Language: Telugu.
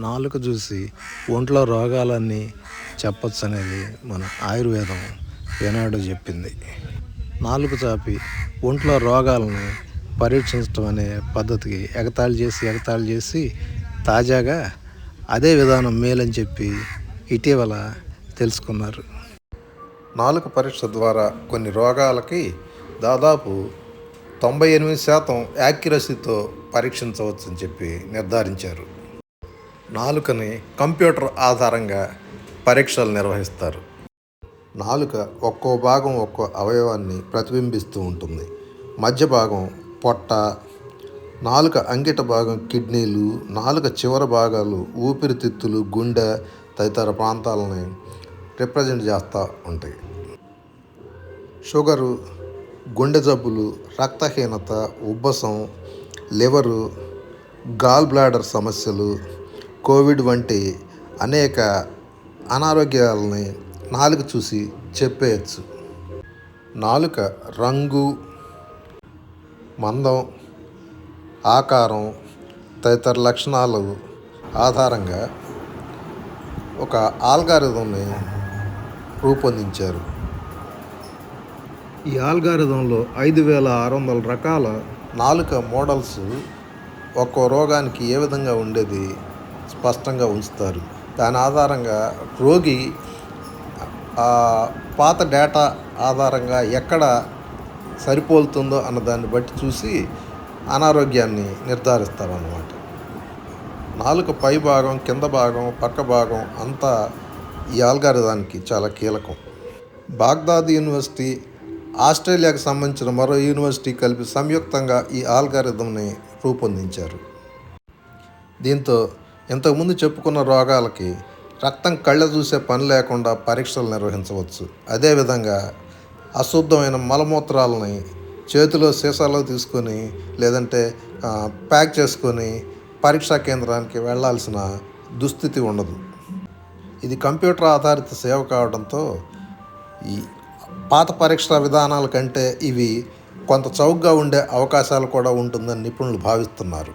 నాలుక చూసి ఒంట్లో రోగాలన్నీ చెప్పొచ్చు అనేది మన ఆయుర్వేదం ఏనాడో చెప్పింది. నాలుక చాపి ఒంట్లో రోగాలను పరీక్షించడం అనే పద్ధతికి ఎగతాళి చేసి తాజాగా అదే విధానం మేలని చెప్పి ఇటీవల తెలుసుకున్నారు. నాలుక పరీక్ష ద్వారా కొన్ని రోగాలకి దాదాపు 98% యాక్యురసీతో పరీక్షించవచ్చని చెప్పి నిర్ధారించారు. నాలుకని కంప్యూటర్ ఆధారంగా పరీక్షలు నిర్వహిస్తారు. నాలుక ఒక్కో భాగం ఒక్కో అవయవాన్ని ప్రతిబింబిస్తూ ఉంటుంది. మధ్య భాగం పొట్ట, నాలుక అంగిట భాగం కిడ్నీలు, నాలుక చివరి భాగాలు ఊపిరితిత్తులు, గుండె తదితర ప్రాంతాలని రిప్రజెంట్ చేస్తూ ఉంటాయి. షుగరు, గుండె జబ్బులు, రక్తహీనత, ఉబ్బసం, లివరు, గాల్ బ్లాడర్ సమస్యలు, కోవిడ్ వంటి అనేక అనారోగ్యాలని నాలుక చూసి చెప్పేయచ్చు. నాలుక రంగు, మందం, ఆకారం తదితర లక్షణాలు ఆధారంగా ఒక ఆల్గారిథంని రూపొందించారు. ఈ ఆల్గారిథంలో 5600 రకాల నాలుక మోడల్స్ ఒక్కో రోగానికి ఏ విధంగా ఉండేది స్పష్టంగా ఉంచుతారు. దాని ఆధారంగా రోగి పాత డేటా ఆధారంగా ఎక్కడ సరిపోలుతుందో అన్న దాన్ని బట్టి చూసి అనారోగ్యాన్ని నిర్ధారిస్తారన్నమాట. నాలుక పై భాగం, కింద భాగం, పక్క భాగం అంతా ఈ ఆల్గారిథానికి చాలా కీలకం. బాగ్దాద్ యూనివర్సిటీ, ఆస్ట్రేలియాకు సంబంధించిన మరో యూనివర్సిటీ కలిపి సంయుక్తంగా ఈ ఆల్గారిథంని రూపొందించారు. దీంతో ఇంతకుముందు చెప్పుకున్న రోగాలకి రక్తం కళ్ళ చూసే పని లేకుండా పరీక్షలు నిర్వహించవచ్చు. అదేవిధంగా అశుద్ధమైన మలమూత్రాలని చేతిలో సీసాలో తీసుకొని లేదంటే ప్యాక్ చేసుకొని పరీక్షా కేంద్రానికి వెళ్లాల్సిన దుస్థితి ఉండదు. ఇది కంప్యూటర్ ఆధారిత సేవ కావడంతో ఈ పాత పరీక్షా విధానాల కంటే ఇవి కొంత చౌకగా ఉండే అవకాశాలు కూడా ఉంటుందని నిపుణులు భావిస్తున్నారు.